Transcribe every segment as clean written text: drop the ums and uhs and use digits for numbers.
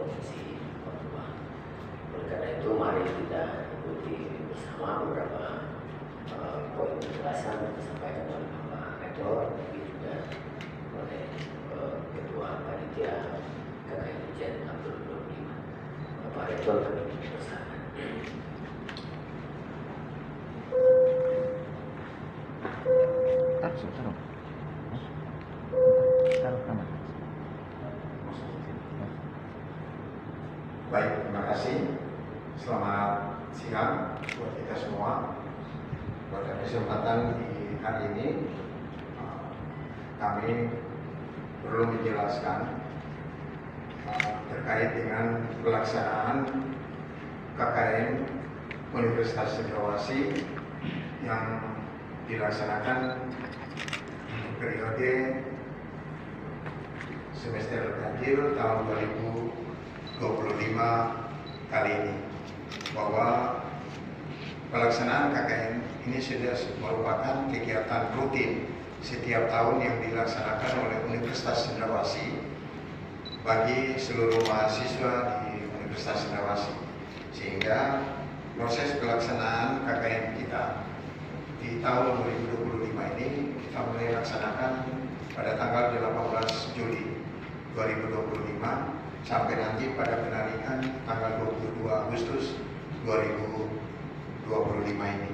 Provinsi Papua. Oleh karena itu mari kita ikuti bersama beberapa poin penjelasan yang disampaikan oleh Bapak Rektor, tapi juga oleh Ketua Panitia KKN Ujian Abdul 25. Bapak Rektor kami persilakan. Baik, terima kasih. Selamat siang buat kita semua. Pada kesempatan di hari ini, kami perlu menjelaskan terkait dengan pelaksanaan KKN Universitas Cendrawasih yang dilaksanakan periode semester ganjil tahun 2025 kali ini, bahwa pelaksanaan KKN ini sudah merupakan kegiatan rutin setiap tahun yang dilaksanakan oleh Universitas Cendrawasih bagi seluruh mahasiswa di Universitas Cendrawasih, sehingga proses pelaksanaan KKN kita di tahun 2025 ini kita mulai laksanakan pada tanggal 18 Juli 2025 sampai nanti pada penarikan tanggal 22 Agustus 2025 ini.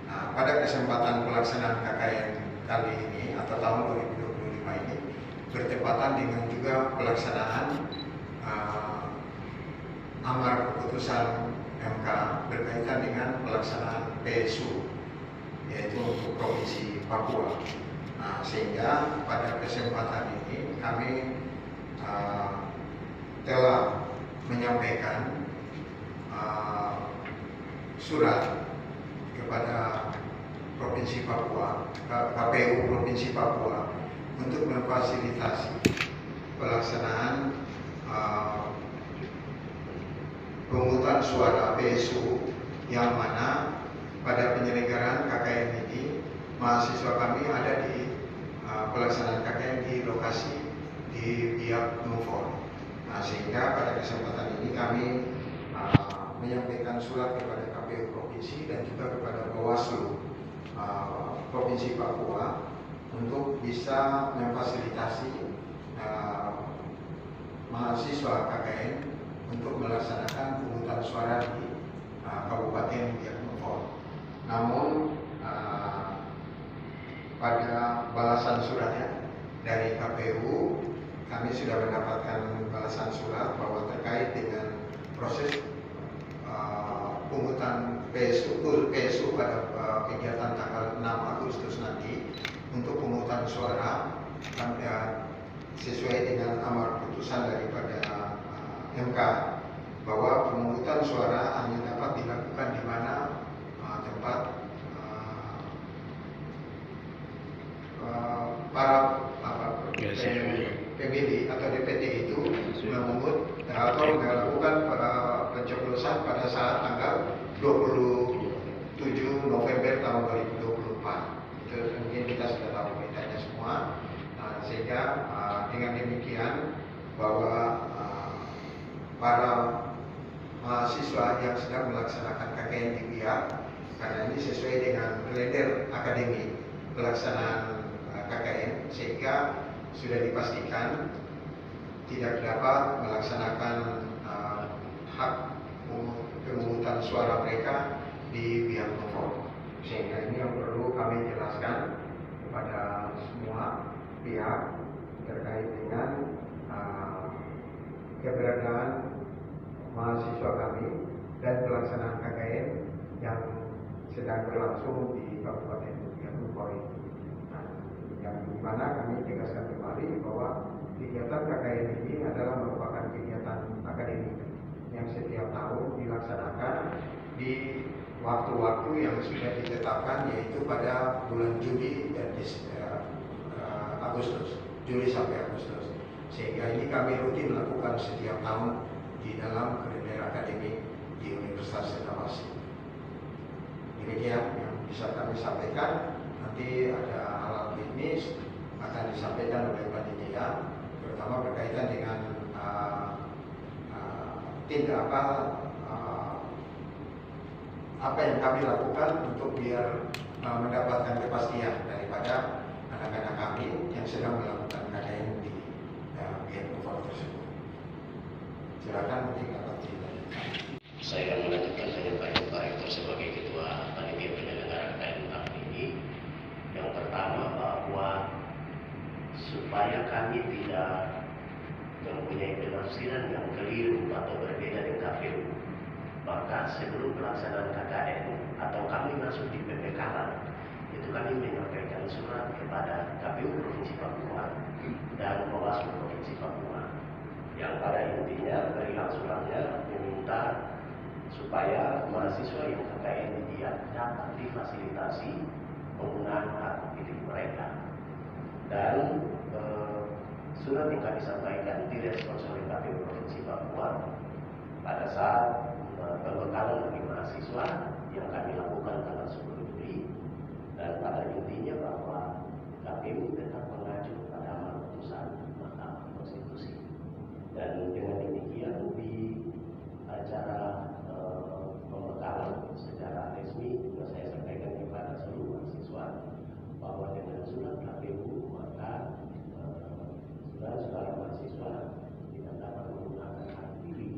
Nah, pada kesempatan pelaksanaan KKN kali ini atau tahun 2025 ini bertepatan dengan juga pelaksanaan amar keputusan MK berkaitan dengan pelaksanaan PSU, yaitu untuk Provinsi Papua. Nah, sehingga pada kesempatan ini kami telah menyampaikan surat kepada Provinsi Papua, KPU Provinsi Papua, untuk memfasilitasi pelaksanaan pemungutan suara PSU, yang mana pada penyelenggaraan KKN ini mahasiswa kami ada di pelaksanaan KKN di lokasi di Biak Numfor. Nah, sehingga pada kesempatan ini kami menyampaikan surat kepada KPU Provinsi dan juga kepada Bawaslu Provinsi Papua untuk bisa memfasilitasi mahasiswa KKN untuk melaksanakan pemungutan suara di Kabupaten Biak Numfor. Namun pada balasan suratnya dari KPU, kami sudah mendapatkan balasan surat bahwa terkait dengan proses pungutan PSU pada kegiatan tanggal 6 Agustus nanti untuk pemungutan suara, sesuai dengan amar putusan daripada MK, bahwa pemungutan suara hanya dapat dilakukan di mana tempat para pemilih atau DPT itu memungut atau melakukan pencoblosan pada saat tanggal 27 November tahun 2024. Itu mungkin kita sudah tahu beritanya semua. Sehingga dengan demikian bahwa para mahasiswa yang sedang melaksanakan KKN di Biak, karena ini sesuai dengan kalender akademik pelaksanaan KKN, sehingga sudah dipastikan tidak dapat melaksanakan hak pemungutan suara mereka di Biak Numfor. Sehingga ini yang perlu kami jelaskan kepada semua pihak terkait dengan keberadaan mahasiswa kami dan pelaksanaan KKN yang sedang berlangsung di Kabupaten Biak Numfor ini. Yang dimana kami tegaskan kembali bahwa kegiatan KKN ini adalah merupakan kegiatan akademik yang setiap tahun dilaksanakan di waktu-waktu yang sudah ditetapkan, yaitu pada bulan Juli dan Agustus, Juli sampai Agustus. Sehingga ini kami rutin melakukan setiap tahun di dalam kalender akademik di Universitas Cendrawasih. Demikian yang bisa kami sampaikan. Nanti ada hal teknis akan disampaikan oleh panitia, terutama berkaitan dengan tidak apa yang kami lakukan untuk biar mendapatkan kepastian daripada anak-anak kami yang sedang melakukan KKN di pihak Novel tersebut. Silakan mungkin dapat dilanjutkan. Saya akan melanjutkan penyampaian Pak Rektor sebagai Ketua Panitia Penyelenggara KKN tahun ini. Yang pertama, bahwa supaya kami tidak mempunyai penafsiran yang keliru atau berbeda dengan KPU, maka sebelum pelaksanaan KKN atau kami masuk di PPKN, itu kami menyampaikan surat kepada KPU Provinsi Papua dan Bawaslu Provinsi Papua, yang pada intinya perihal suratnya meminta supaya mahasiswa yang KKN dia dapat difasilitasi penggunaan hak pilih mereka. Dan surat yang kami sampaikan direspons oleh KPU Provinsi Papua pada saat pembekalan bagi mahasiswa yang kami lakukan tanggal 10 Juli, dan pada intinya bahwa KPU tetap mengacu pada putusan Mahkamah Konstitusi. Dan dengan demikian di acara pembekalan secara resmi juga saya sampaikan kepada seluruh mahasiswa bahwa dengan surat KPU maka saudara-saudara mahasiswa tidak dapat menggunakan hak pilih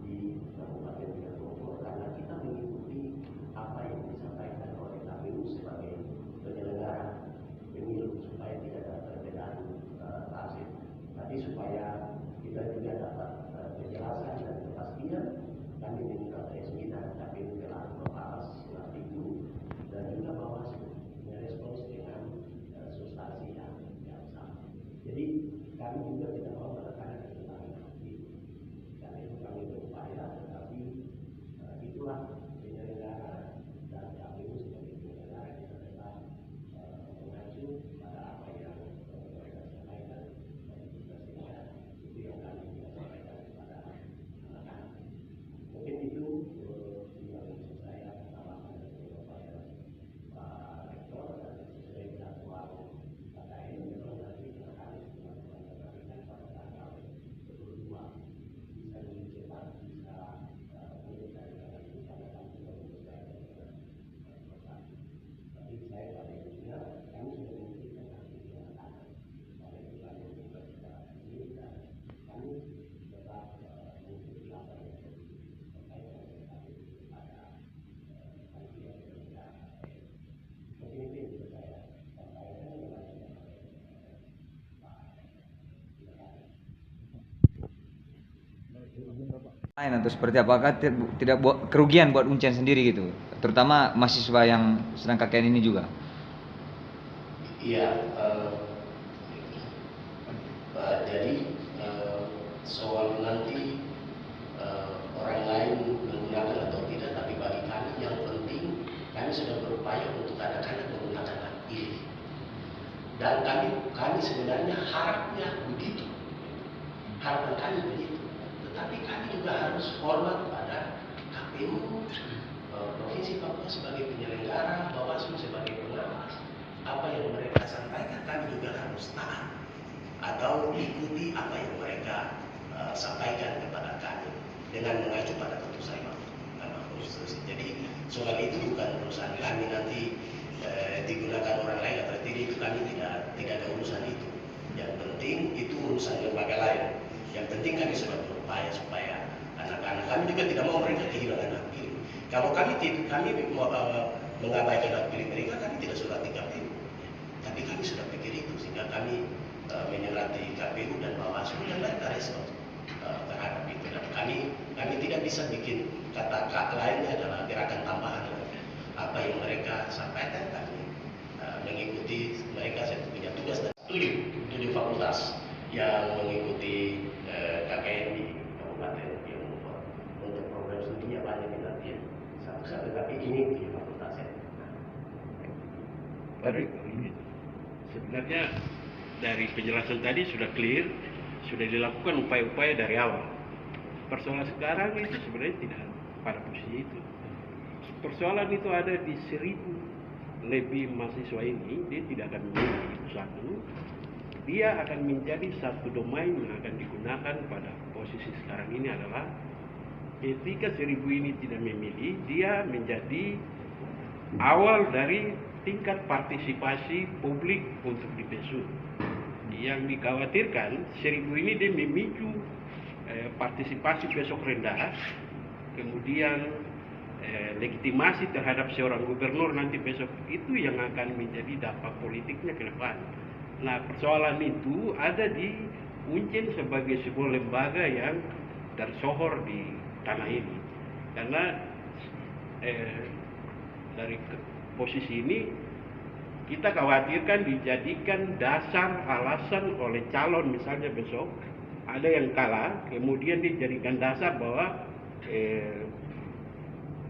di Kabupaten Bogor karena kita mengikuti apa yang disampaikan oleh KPU sebagai penyelenggara pemilu, supaya tidak ada perbedaan hasil. Tapi supaya kita juga dapat penjelasan dan kepastian, kami meminta resmi dan KPU telah membahas surat itu dan juga Bawaslu merespons dengan substansi yang sama. Jadi kami juga tidak mau menekan kehilangan hati. Karena itu kami berupaya, tetapi itulah penyelenggara dan KPU sebagai penyelenggara kita tetap mengacu pada apa yang mereka sampaikan dan juga sehingga itu yang kami sampaikan kepada anak-anak. Mungkin itu yang bisa saya tambahkan kepada Pak Rektor dan sesuai jadwal KKN memang nanti akan dilakukan pada tanggal 22 bisa lebih cepat, bisa menyelesaikan pada tanggal 21. Tapi saya pada intinya kami sudah memberikan aktivitas anak-anak oleh kami juga tidak ini dan kami tetap mengikuti apa yang disampaikan oleh kami pada panitia penyelenggara. Mungkin itu yang bisa saya sampaikan dengan lain atau seperti apakah tidak buat kerugian buat Uncen sendiri gitu, terutama mahasiswa yang sedang KKN ini juga. Iya, jadi soal nanti orang lain menggunakan atau tidak, tapi bagi kami yang penting kami sudah berupaya untuk anak-anak menggunakan hak pilih, dan kami sebenarnya harapnya begitu, harapan kami begitu. Tetapi kami juga harus hormat pada KPU Provinsi Papua sebagai penyelenggara, Bawaslu sebagai pengawas. Apa yang mereka sampaikan kami juga harus taat atau ikuti apa yang mereka sampaikan kepada kami dengan mengacu pada putusan Mahkamah Konstitusi. Jadi soal itu bukan urusan kami nanti digunakan orang lain atau tidak, itu kami tidak ada urusan itu. Yang penting itu urusan lembaga lain. Yang penting kami sudah berupaya supaya anak-anak kami juga tidak mau mereka kehilangan hak pilih. Kalau kami mengabaikan hak pilih mereka, kami tidak surat di KPU. Tapi kami sudah pikir itu sehingga kami menyurati KPU dan Bawaslu dan mereka respon terhadap itu. Dan kami tidak bisa bikin kata-kata lainnya adalah gerakan tambahan. Apa yang mereka sampaikan kami mengikuti mereka. Saya punya tugas dan 7 fakultas yang mengikuti KKN di Kabupaten Bogor. Untuk program studinya banyak nanti satu-satu, tapi ini 7 fakultasnya. Baru ini sebenarnya dari penjelasan tadi sudah clear, sudah dilakukan upaya-upaya dari awal. Persoalan sekarang itu sebenarnya tidak pada posisi itu. Persoalan itu ada di 1000 lebih mahasiswa ini, dia tidak akan menjadi satu. Dia akan menjadi satu domain yang akan digunakan pada posisi sekarang ini adalah ketika 1000 ini tidak memilih, dia menjadi awal dari tingkat partisipasi publik untuk di PSU. Yang dikhawatirkan 1000 ini dia memicu partisipasi besok rendah, kemudian legitimasi terhadap seorang gubernur nanti besok, itu yang akan menjadi dampak politiknya ke depan. Nah, persoalan itu ada di Uncen sebagai sebuah lembaga yang tersohor di tanah ini, karena dari posisi ini kita khawatirkan dijadikan dasar alasan oleh calon, misalnya besok ada yang kalah, kemudian dijadikan dasar bahwa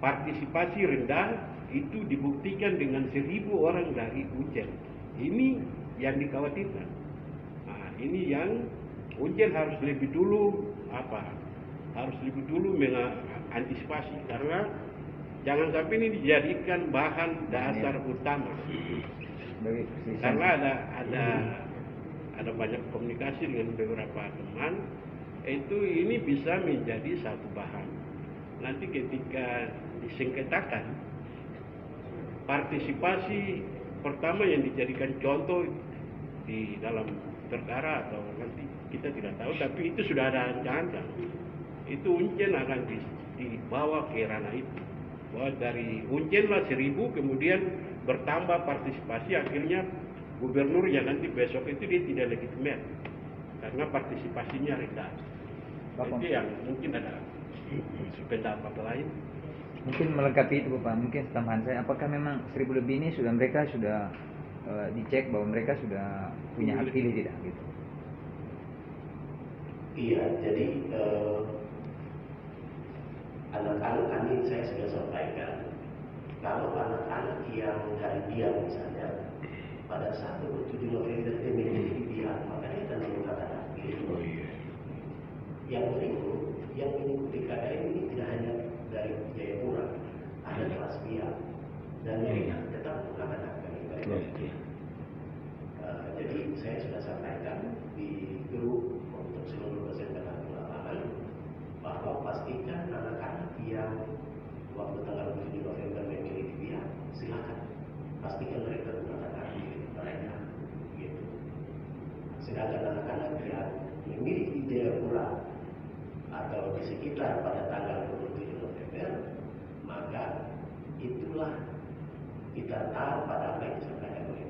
partisipasi rendah itu dibuktikan dengan 1000 orang dari Uncen. Ini yang dikhawatirkan. Nah, ini yang Uncen harus lebih dulu mengantisipasi, karena jangan sampai ini dijadikan bahan dasar utama. Karena ada banyak komunikasi dengan beberapa teman, ini bisa menjadi satu bahan. Nanti ketika disengketakan, partisipasi pertama yang dijadikan contoh di dalam perkara atau nanti kita tidak tahu, tapi itu sudah ada ancang-ancang. Itu Uncen akan dibawa ke ranah itu. Bahwa dari Uncen lah 1000, kemudian bertambah partisipasi, akhirnya gubernur yang nanti besok itu dia tidak legitimate karena partisipasinya rendah. Itu yang mungkin ada pendapat lain. Mungkin melengkapi itu Bapak, mungkin tambahan saya, apakah memang 1000 lebih ini mereka sudah dicek bahwa mereka sudah punya hak pilih tidak gitu? Iya, jadi anak-anak kami saya sudah sampaikan, kalau anak-anak yang dari dia misalnya pada 1-7 November dia memilih dia, maka dia akan menggunakan hak pilih. Yang mengikuti KKN ini tidak hanya dari Jayapura, ada kelas biak, dan mereka tetap menggunakan hak pilih. Jadi saya sudah sampaikan di grup untuk seluruh peserta lapangan bahwa pastikan anak-anak yang waktu tanggal 7 November memilih dia, silakan pastikan mereka menggunakan hak pilih mereka. Gitu. Sedangkan anak-anak yang memilih di Jayapura atau di sekitar pada tanggal 27 November, maka itulah kita tahu pada apa yang disampaikan oleh